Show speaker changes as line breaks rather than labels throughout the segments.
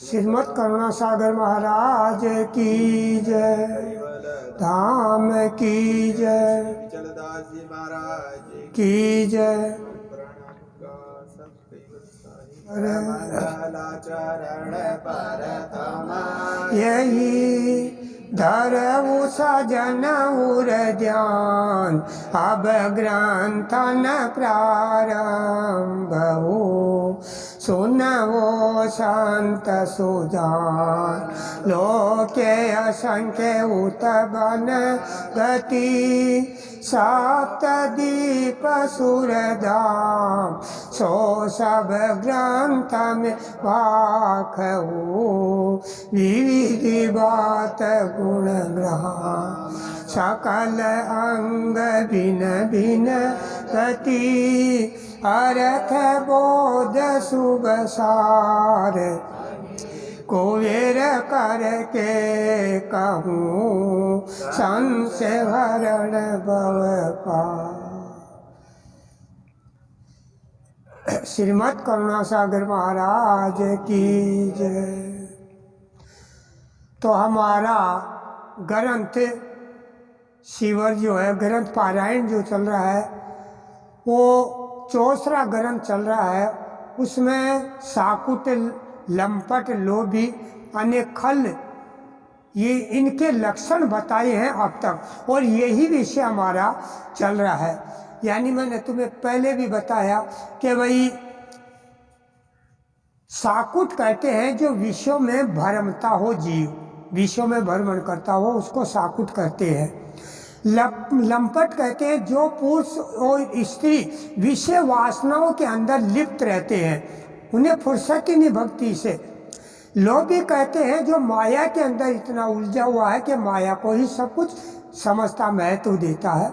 श्रीमद् करुणा सागर महाराज की जय, धाम की जय,
विचलदास जी महाराज
की जय।
मंगलाचरण परतम
यही धरऊ सजन उर ध्यान, अब ग्रंथन प्रारंभ हो, सुनवो संत सुजान, लोके असंख्य उतबन गति, सप्तदीप सुरधाम, सो सब ग्रंथ में वाखऊ, विविधि बात गुण ग्रहण, सकल अंग भिन भिन गति, अर्थ बोध शुभ सार, कुबेर करके कहूँ संशय हरण भव पार। श्रीमद् करुणा सागर महाराज की जय। तो हमारा ग्रंथ शिवर जो है, ग्रंथ पारायण जो चल रहा है वो चौसरा ग्रंथ चल रहा है। उसमें साकुट, लंपट, लोभी, अनेक खल, ये इनके लक्षण बताए हैं अब तक, और यही विषय हमारा चल रहा है। यानी मैंने तुम्हें पहले भी बताया कि भाई साकुट कहते हैं जो विश्व में भ्रमता हो, जीव विश्व में भ्रमण करता हो उसको साकुट कहते हैं। लंपट कहते हैं जो पुरुष और स्त्री विषय वासनाओं के अंदर लिप्त रहते हैं, उन्हें फुर्सत ही नहीं भक्ति से। लोभी कहते हैं जो माया के अंदर इतना उलझा हुआ है कि माया को ही सब कुछ समझता, महत्व देता है।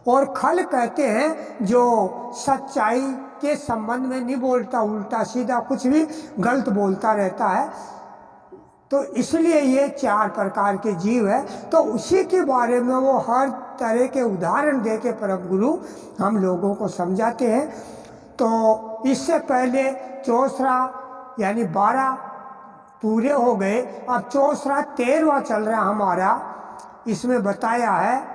और खल कहते हैं जो सच्चाई के संबंध में नहीं बोलता, उल्टा सीधा कुछ भी गलत बोलता रहता है। तो इसलिए ये चार प्रकार के जीव है। तो उसी के बारे में वो हर तरह के उदाहरण दे के परम गुरु हम लोगों को समझाते हैं। तो इससे पहले चौसरा यानी 12 पूरे हो गए, अब चौसरा 13वां चल रहा हमारा। इसमें बताया है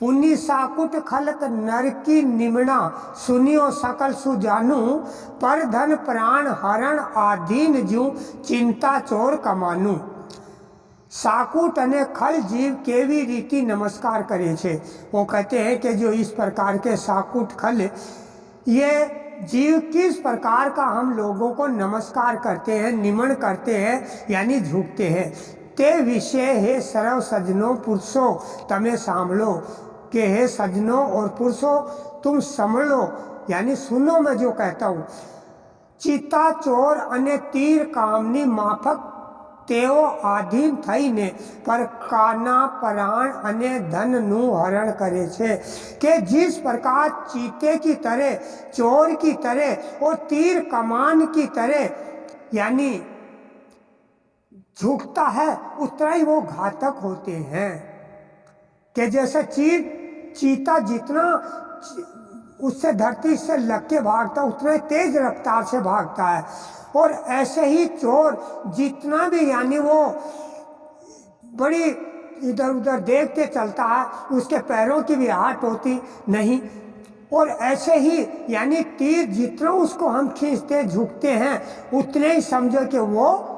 पुण्य साकुट खलक नर की निमणा, सुनियो सकल सुजानू, पर धन प्राण हरण आधीन जू, चिंता चोर कमानू। साकुट અને ખલ જીવ કેવી રીતિ નમસ્કાર કરે છે। वो कहते हैं कि जो इस प्रकार के साकुट खल, ये जीव किस प्रकार का हम लोगों को नमस्कार करते हैं, निमन करते हैं यानी झुकते हैं। ते विषय हे सर्व सजनों पुरुषों तमें सांभलो, कि हे सजनों और पुरुषों तुम समझ लो, यानी सुनो मैं जो कहता हूँ। चीता चोर अने तीर कामनी माफक तेओ आधीन थईने, पर काना प्राण अने धन नु हरण करे छे। कि जिस प्रकार चीते की तरह, चोर की तरह और तीर कमान की तरह यानी झुकता है, उतना ही वो घातक होते हैं। कि जैसे चीता जितना उससे धरती से लग के भागता उतना ही तेज रफ्तार से भागता है, और ऐसे ही चोर जितना भी यानी वो बड़ी इधर उधर देखते चलता है, उसके पैरों की भी आहट होती नहीं। और ऐसे ही यानी तीर जितना उसको हम खींचते झुकते हैं उतने ही समझो कि वो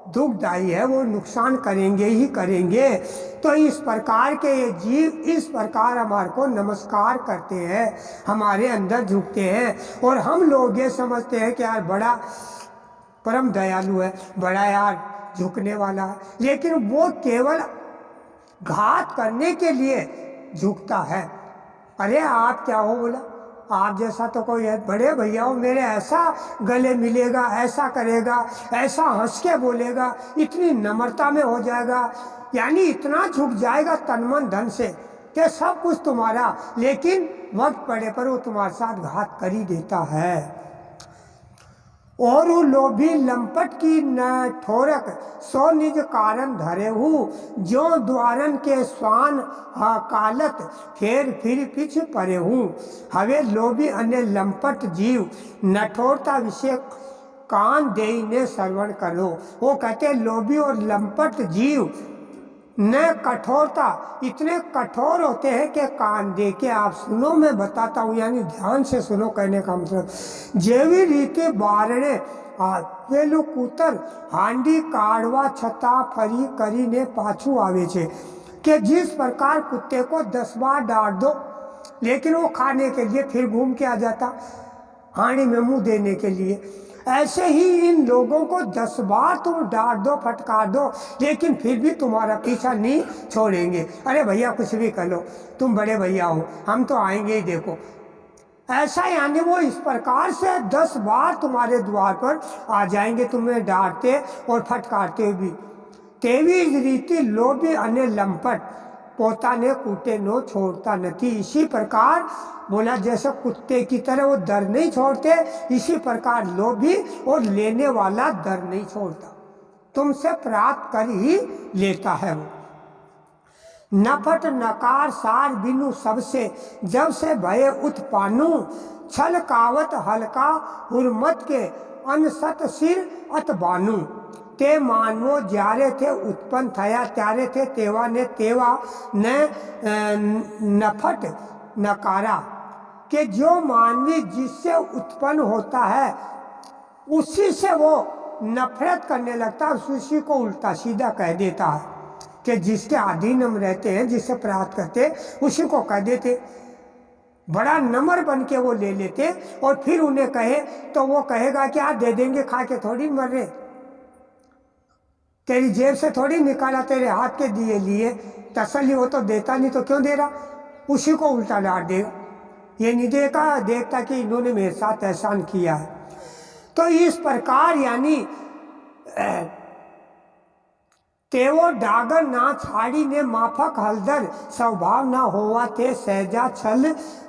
दुखदायी है, वो नुकसान करेंगे ही करेंगे। तो इस प्रकार के ये जीव इस प्रकार हमारे को नमस्कार करते हैं, हमारे अंदर झुकते हैं, और हम लोग ये समझते हैं कि यार बड़ा परम दयालु है, बड़ा यार झुकने वाला है, लेकिन वो केवल घात करने के लिए झुकता है। अरे आप क्या हो, बोला आप जैसा तो कोई है, बड़े भैया हो, मेरे ऐसा गले मिलेगा, ऐसा करेगा, ऐसा हंस के बोलेगा, इतनी नम्रता में हो जाएगा, यानी इतना झुक जाएगा तन मन धन से कि सब कुछ तुम्हारा, लेकिन वक्त पड़े पर वो तुम्हारे साथ घात कर ही देता है। और लोभी लंपट की न ठोरक, सो निज कारण धरे हूँ, जो द्वारन के स्वान हकालत, फेर फिर पिछ परे हूँ। हवे लोभी अन्य लंपट जीव नठोरता विषय कान देने श्रवण करो। वो कहते हैं लोभी और लंपट जीव न कठोरता, इतने कठोर होते हैं कि कान दे के आप सुनो, मैं बताता हूँ, यानी ध्यान से सुनो, कहने का मतलब जेवी रीति बारणे પેલું કૂતર હાંડી કાઢવા છતાં ફરી કરીને પાછું આવે છે कि जिस प्रकार कुत्ते को 10 बार डांट दो लेकिन वो खाने के लिए फिर घूम के आ जाता हांडी में मुंह देने के लिए, ऐसे ही इन लोगों को 10 बार तुम डांट दो फटकार दो लेकिन फिर भी तुम्हारा पीछा नहीं छोड़ेंगे। अरे भैया कुछ भी कर लो, तुम बड़े भैया हो, हम तो आएंगे ही, देखो ऐसा, यानी वो इस प्रकार से 10 बार तुम्हारे द्वार पर आ जाएंगे तुम्हें डांटते और फटकारते भी। तेवी જ रीति लोभी અને लंपट પોતાને કૂટે નો छोड़ता नहीं। इसी प्रकार बोला जैसे कुत्ते की तरह वो दर नहीं छोड़ते, इसी प्रकार लोभी और लेने वाला दर नहीं छोड़ता, तुमसे प्राप्त कर ही लेता है वो। नफट नकार सार बिनु सबसे जब से भय उत्पानु छल कावत हल्का हुरमत के अनसत सिर अतबानु। તે માનવો જ્યારે તે ઉત્પન્ન થયા ત્યારે તે તેવા ને તેવા ને नफट नकारा कि जो मानवी जिससे उत्पन्न होता है उसी से वो नफरत करने लगता है, उसी को उल्टा सीधा कह देता है कि जिसके अधीन हम रहते हैं, जिससे प्राप्त करते उसी को कह देते, बड़ा नम्र बन के वो ले लेते और फिर उन्हें कहे तो वो कहेगा कि आप दे देंगे, खा के थोड़ी मर रहे, तेरी जेब से थोड़ी निकाला, तेरे हाथ के दिए लिए, तसल्ली हो तो देता नहीं तो क्यों दे रहा, उसी को उल्टा डांट देगा। ये नहीं देखता कि इन्होंने मेरे साथ एहसान किया है। तो इस प्रकार यानी તેવો ડાગર ના છાડીને માફક હલદર स्वभाव ना होवा ते सहजा छल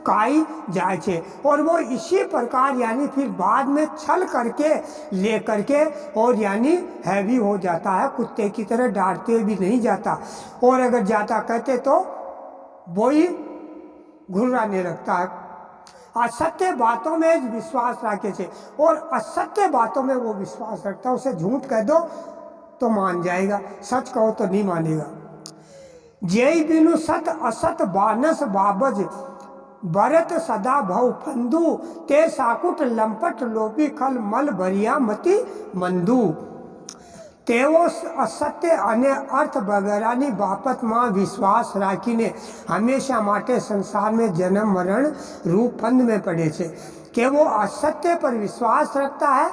काई जाए छे। और वो इसी प्रकार यानी फिर बाद में छल करके ले करके और यानी हैवी हो जाता है, कुत्ते की तरह डांटते भी नहीं जाता, और अगर जाता कहते तो वो ही घुर्राने लगता है। असत्य बातों में विश्वास रखे छे और असत्य बातों में वो विश्वास रखता है, उसे झूठ कह दो तो मान जाएगा, सच कहो तो नहीं मानेगा। जय बिनु सत असत बानस बाबज भरत सदा भव फंदू ते साकुट लंपट लोभी खल मल भरिया मति मंदू। તેઓ અસત્ય અને અર્થ વગેરેની બાબતમાં વિશ્વાસ રાખીને હંમેશા માટે સંસારમાં જન્મ મરણ रूप फंद में पड़े छे कि वो असत्य पर विश्वास रखता है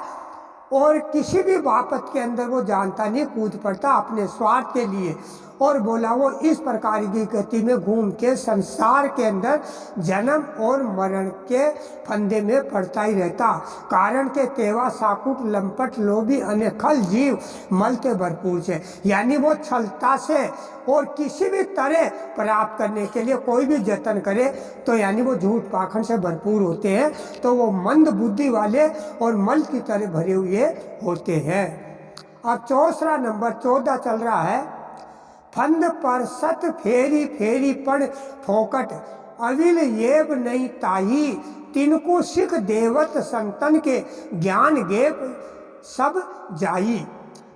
और किसी भी बाबत के अंदर वो जानता नहीं, कूद पड़ता अपने स्वार्थ के लिए। और बोला वो इस प्रकार की गति में घूम के संसार के अंदर जन्म और मरण के फंदे में पड़ता ही रहता, कारण के तेवा साकुट लंपट लोभी अने खल जीव मलते भरपूर है। यानी वो छलता से और किसी भी तरह प्राप्त करने के लिए कोई भी जतन करे तो यानी वो झूठ पाखंड से भरपूर होते हैं, तो वो मंद बुद्धि वाले और मल की तरह भरे हुए होते हैं। अब चौथा नंबर 14 चल रहा है। फंद पर सत फेरी फेरी पड़ फोकट अविल येब नहीं ताही तिनको सिख देवत संतन के ज्ञान गेप सब जाई।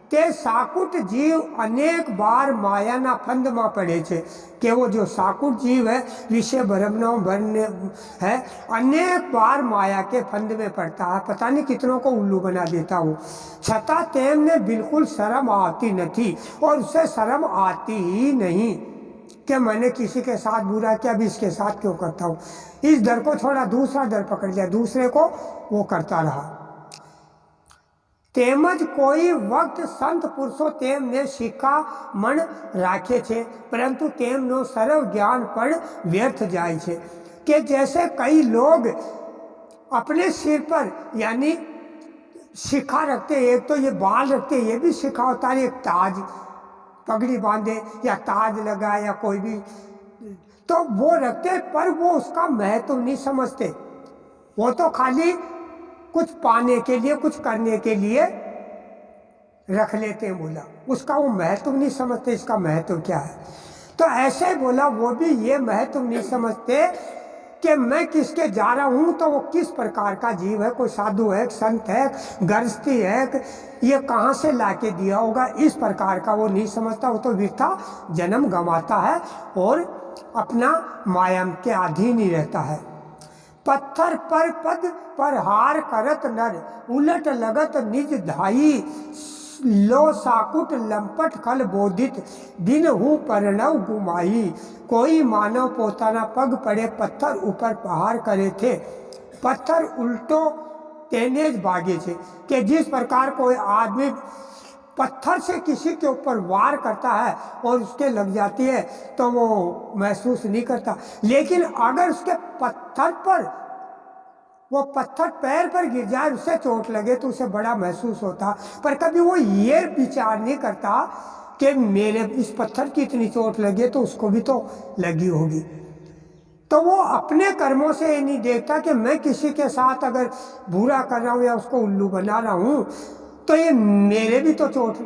તે સાકુટ जीव अनेक बार मायाना फंद में पड़े छे कि वो जो साकुट जीव है विषय भ्रमणों भरने है, अनेक बार माया के फंद में पड़ता है, पता नहीं कितनों को उल्लू बना देता हो, छता तेमने बिल्कुल शर्म आती नहीं और उसे शर्म आती ही नहीं कि मैंने किसी के साथ बुरा किया, अभी इसके साथ क्यों करता हूँ। इस डर को छोड़ा, दूसरा डर पकड़ लिया, दूसरे को वो करता रहा। તેમજ કોઈ વખત સંત પુરુષો તેમને શિખામણ રાખે છે પરંતુ તેમનો સર્વ જ્ઞાન પણ વ્યર્થ જાય છે कि जैसे कई लोग अपने सिर पर यानी शिखा रखते, एक तो ये बाल रखते, ये भी शिखा होता है, एक ताज पगड़ी बांधे या ताज लगा या कोई भी, तो वो रखते पर वो उसका महत्व नहीं समझते, वो तो खाली कुछ पाने के लिए कुछ करने के लिए रख लेते हैं। बोला उसका वो महत्व नहीं समझते, इसका महत्व क्या है। तो ऐसे बोला वो भी ये महत्व नहीं समझते कि मैं किसके जा रहा हूँ, तो वो किस प्रकार का जीव है, कोई साधु है, संत है, गृहस्थी है, ये कहाँ से लाके दिया होगा, इस प्रकार का वो नहीं समझता। वो तो वृथा जन्म गंवाता है और अपना माया के अधीन ही रहता है। पत्थर पर पद पर हार करत नर, उलट लगत निज धाई, लो साकुट लंपट खल बोधित, दिन हूँ परिणव गुमाई। कोई मानव पोताना पग पड़े पत्थर ऊपर पहाड़ करे थे, पत्थर उल्टो तेनेज भागे थे। कि जिस प्रकार कोई आदमी पत्थर से किसी के ऊपर वार करता है और उसके लग जाती है तो वो महसूस नहीं करता, लेकिन अगर उसके पत्थर पर वो पत्थर पैर पर गिर जाए, उससे चोट लगे तो उसे बड़ा महसूस होता। पर कभी वो ये विचार नहीं करता कि मेरे इस पत्थर की इतनी चोट लगी तो उसको भी तो लगी होगी। तो वो अपने कर्मों से ये नहीं देखता कि मैं किसी के साथ अगर बुरा कर रहा हूँ या उसको उल्लू बना रहा हूँ तो ये मेरे भी तो चोट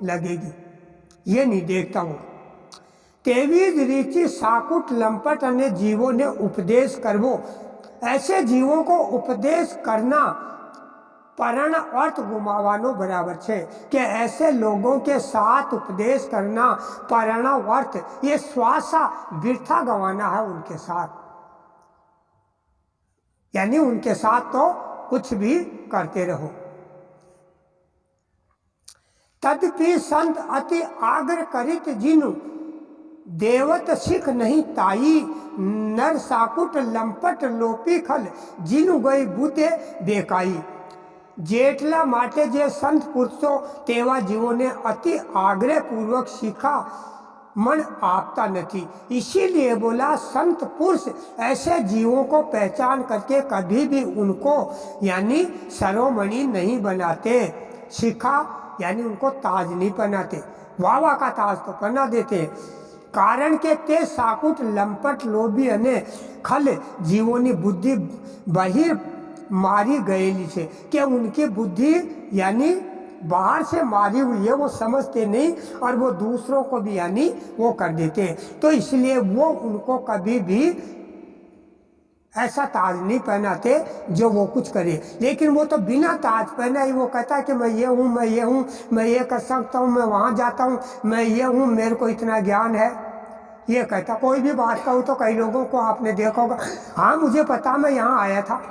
लगेगी, ये नहीं देखता वो। 23 रीति साकुट लंपट अन्य जीवों ने उपदेश करवो, ऐसे जीवों को उपदेश करना परण अर्थ गुमावानो बराबर है। कि ऐसे लोगों के साथ उपदेश करना परण अर्थ, ये श्वासा वृथा गंवाना है उनके साथ, यानी उनके साथ तो कुछ भी करते रहो। तदपि संत अति आग्रह करित जिनु, देवत सिख नहीं ताई, नर साकुट लंपट लोपी खल, जिनु गई बूते बेकाई। जेठला माटे जे संत पुरुषों तेवा जीवों ने अति आग्रह पूर्वक सीखा मन आपता नहीं। इसीलिए बोला संत पुरुष ऐसे जीवों को पहचान करके कभी भी उनको यानी सरोमणि नहीं बनाते। सीखा यानी उनको ताज नहीं पहनाते, वावा का ताज तो पहना देते। कारण के ते साकुट लंपट लोभी अने खल जीवोनी बुद्धि बहिर मारी गएली छे। कि उनकी बुद्धि यानी बाहर से मारी हुई है, वो समझते नहीं और वो दूसरों को भी यानी वो कर देते हैं। तो इसलिए वो उनको कभी भी ऐसा ताज नहीं पहनाते जो वो कुछ करे। लेकिन वो तो बिना ताज पहना ही वो कहता है कि मैं ये हूँ, मैं ये हूँ, मैं ये कर सकता हूँ, मैं वहाँ जाता हूँ, मैं ये हूँ, मेरे को इतना ज्ञान है, ये कहता। कोई भी बात कहूँ तो कई लोगों को आपने देखा होगा, हाँ मुझे पता, मैं यहाँ आया था।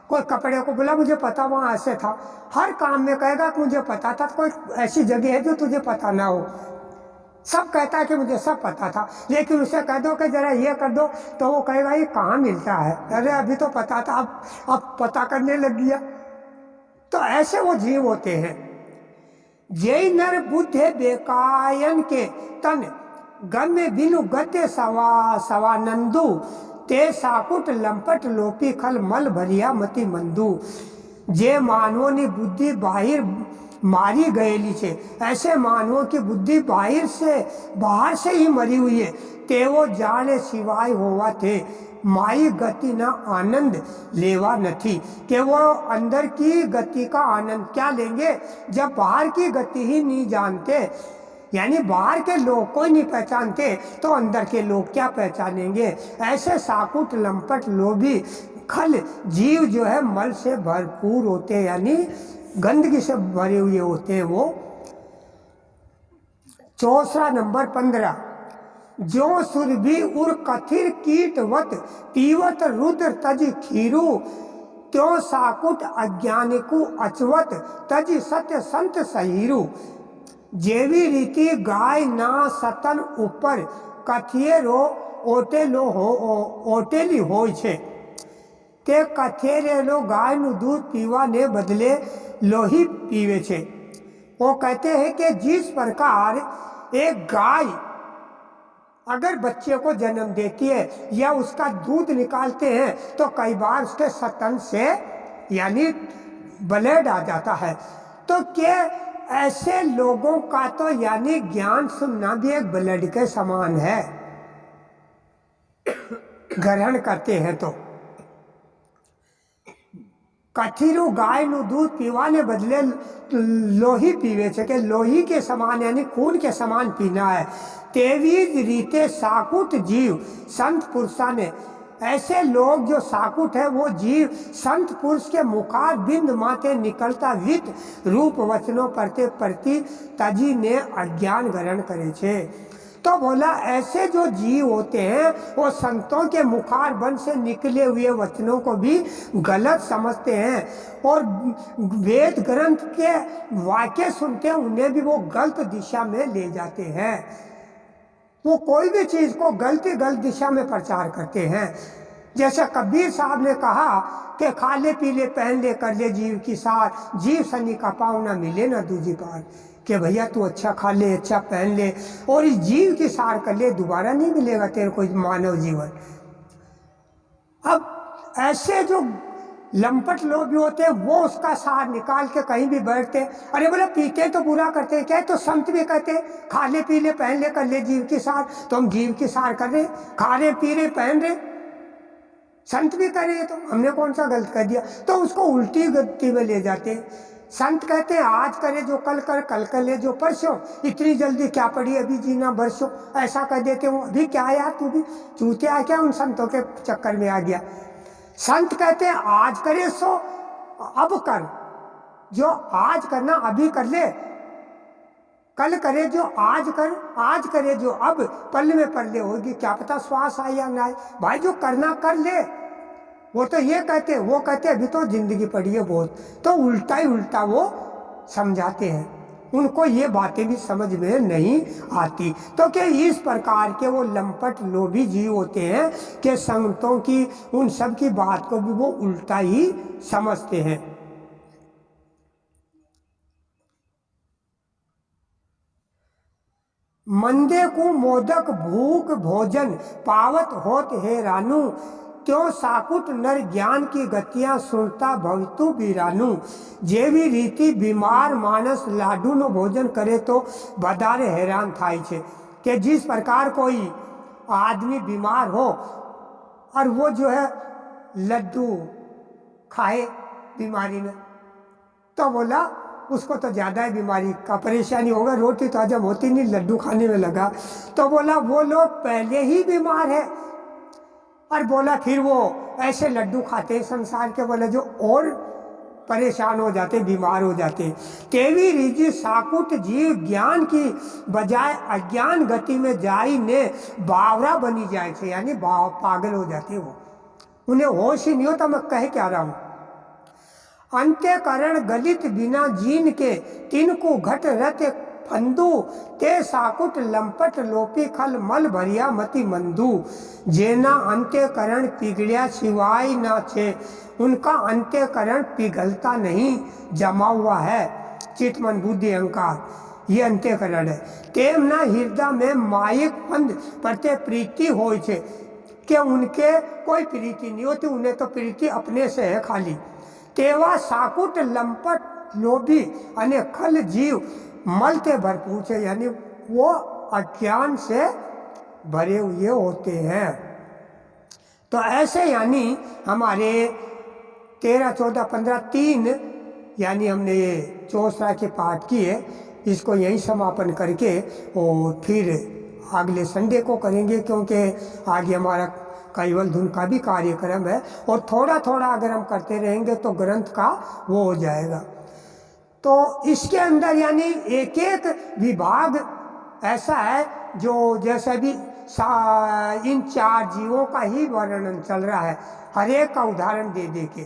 कोई कपड़े को बोला मुझे पता वहाँ ऐसे था। हर काम में कहेगा कि मुझे पता था। कोई ऐसी जगह है जो तुझे पता ना हो, सब कहता है कि मुझे सब पता था। लेकिन उसे कह दो कि जरा ये कर दो तो वो कहेगा ये कहाँ मिलता है, अरे अभी तो पता था, अब पता करने लग गया। तो ऐसे वो जीव होते हैं। जय नर बुद्धे बेकायन के तन, गम्य बिनु गते सवानंदु, ते साकुट लंपट लोपी खल मल भरिया मति मंदू। जे मानवों की बुद्धि बाहिर मारी गएली छे, ऐसे मानवों की बुद्धि बाहर से ही मरी हुई है। ते वो जाने सिवाय होवा थे, माई गति न आनंद लेवा नथी। कि वो अंदर की गति का आनंद क्या लेंगे जब बाहर की गति ही नहीं जानते। यानी बाहर के लोग कोई नहीं पहचानते तो अंदर के लोग क्या पहचानेंगे। ऐसे साकुट लंपट लोभी खल जीव जो है मल से भरपूर होते हैं, यानी गंदगी से भरे हुए होते हैं वो। चौसरा नंबर 15, जो सुरभि उर कथिर कीटवत, पीवत रुद्र तज खीरू, त्यों साकुट अज्ञानिकु अचवत, तज सत्य संत सहीरू। जेवी रीति गाय ना सतन ऊपर, कथिये रो ओटेली होय छे। ते कथेरेलो गाय नु दूध पीवा ने बदले लोही पीवे छे। वो कहते हैं कि जिस प्रकार एक गाय अगर बच्चे को जन्म देती है या उसका दूध निकालते हैं तो कई बार उसके स्तन से यानी ब्लड आ जाता है। तो क्या ऐसे लोगों का तो यानी ज्ञान सुनना भी एक ब्लड के समान है, ग्रहण करते हैं। तो कथिरु गाय नु दूध पीवा ने बदले लोही पीवे छे। के लोही के समान यानी खून के समान पीना है। तेवी रीते साकुट जीव संत पुरुषा ने ऐसे लोग जो साकुट है वो जीव संत पुरुष के मुखार बिंद माते निकलता वित रूप वचनों परते प्रति तजी ने अज्ञान ग्रहण करे छे। तो बोला ऐसे जो जीव होते हैं वो संतों के मुखार बन से निकले हुए वचनों को भी गलत समझते हैं और वेद ग्रंथ के वाक्य सुनते हैं उन्हें भी वो गलत दिशा में ले जाते हैं। वो कोई भी चीज़ को गलत दिशा में प्रचार करते हैं। जैसे कबीर साहब ने कहा कि खा ले पी ले पहन ले कर ले जीव की सार, जीव सनी का पाँव ना मिले ना दूजी पार। कि भैया तू अच्छा खा ले अच्छा पहन ले और इस जीव की सार कर ले, दोबारा नहीं मिलेगा तेरे को मानव जीवन। अब ऐसे जो लंपट लोग भी होते हैं वो उसका सार निकाल के कहीं भी बैठते, अरे बोले पीते तो बुरा करते हैं क्या, तो संत भी कहते हैं खा ले पी ले पहन ले कर ले जीव की सार, तो हम जीव की सार कर रहे, खा रहे पी रहे पहन रहे, संत भी कर रहे हैं, तो हमने कौन सा गलत कर दिया। तो उसको उल्टी गति में ले जाते हैं। संत कहते हैं आज करे जो कल कर, कल कर ले जो परसों, इतनी जल्दी क्या पड़ी अभी जीना बरसों, ऐसा कर देते हो। अभी क्या यार तू भी चूते आ क्या, उन संतों के चक्कर में आ गया। संत कहते हैं आज करे सो अब कर, जो आज करना अभी कर ले, कल करे जो आज कर, आज करे जो अब पल में पल ले होगी, क्या पता श्वास आए या ना आए। भाई जो करना कर ले। वो तो ये कहते, वो कहते अभी तो जिंदगी पड़ी है बहुत, तो उल्टा ही उल्टा वो समझाते हैं। उनको ये बातें भी समझ में नहीं आती। तो क्या इस प्रकार के वो लंपट लोभी जीव होते हैं कि संतों की उन सब की बात को भी वो उल्टा ही समझते हैं। मंदे को मोदक भूख भोजन पावत होत है रानू, त्यों साकुट नर ज्ञान की गतियां सुनता भवतु बीरानू। जेवी रीति बीमार मानस लाडू नो भोजन करे तो बदारे हैरान थाय छे। कि जिस प्रकार कोई आदमी बीमार हो और वो जो है लड्डू खाए बीमारी में, तो बोला उसको तो ज़्यादा ही बीमारी का परेशानी होगा, रोटी तो हजम होती नहीं, लड्डू खाने में लगा। तो बोला वो लोग पहले ही बीमार है और बोला फिर वो ऐसे लड्डू खाते संसार के, बोले जो और परेशान हो जाते बीमार हो जाते। तेवी रीजी साकुट जीव ज्ञान की बजाय अज्ञान गति में जाई ने बावरा बनी जाए थे, यानी पागल हो जाते वो, उन्हें होश ही नहीं होता। मैं कह क्या रहा हूँ, अंत्यकरण गलित बिना जीन के तिनको घट रत फंदू, ते साकुट लंपट लोपी खल मल भरिया मति मंदू। जेना अंत्यकरण पिघलिया सिवाय ना छे, उनका अंत्यकरण पिघलता नहीं, जमा हुआ है चित मन बुद्धि अहंकार, ये अंत्यकरण है। तेम ना हृदय में मायिक फंद प्रत्ये प्रीति होय छे, कि उनके कोई प्रीति नहीं होती, उन्हें तो प्रीति अपने से है खाली। तेवा साकुट लंपट लोभी अने खल जीव मलते भरपूर छे, यानी वो अज्ञान से भरे हुए होते हैं। तो ऐसे यानी हमारे 13, 14, 15, 3 यानी हमने ये चौसरा के पाठ किए, इसको यहीं समापन करके और फिर अगले संडे को करेंगे, क्योंकि आगे हमारा कैवल धुन का भी कार्यक्रम है और थोड़ा थोड़ा अगर हम करते रहेंगे तो ग्रंथ का वो हो जाएगा। तो इसके अंदर यानी एक एक विभाग ऐसा है जो जैसे भी इन 4 जीवों का ही वर्णन चल रहा है, हर एक का उदाहरण दे दे के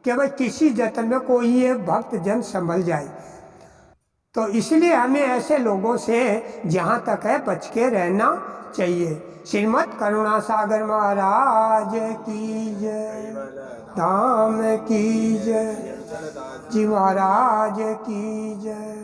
कि भाई किसी जतन में कोई ये भक्त जन संभल जाए। तो इसलिए हमें ऐसे लोगों से जहाँ तक है बच के रहना चाहिए। श्रीमद् करुणा सागर महाराज की जय, धाम की जय, जी महाराज की जय।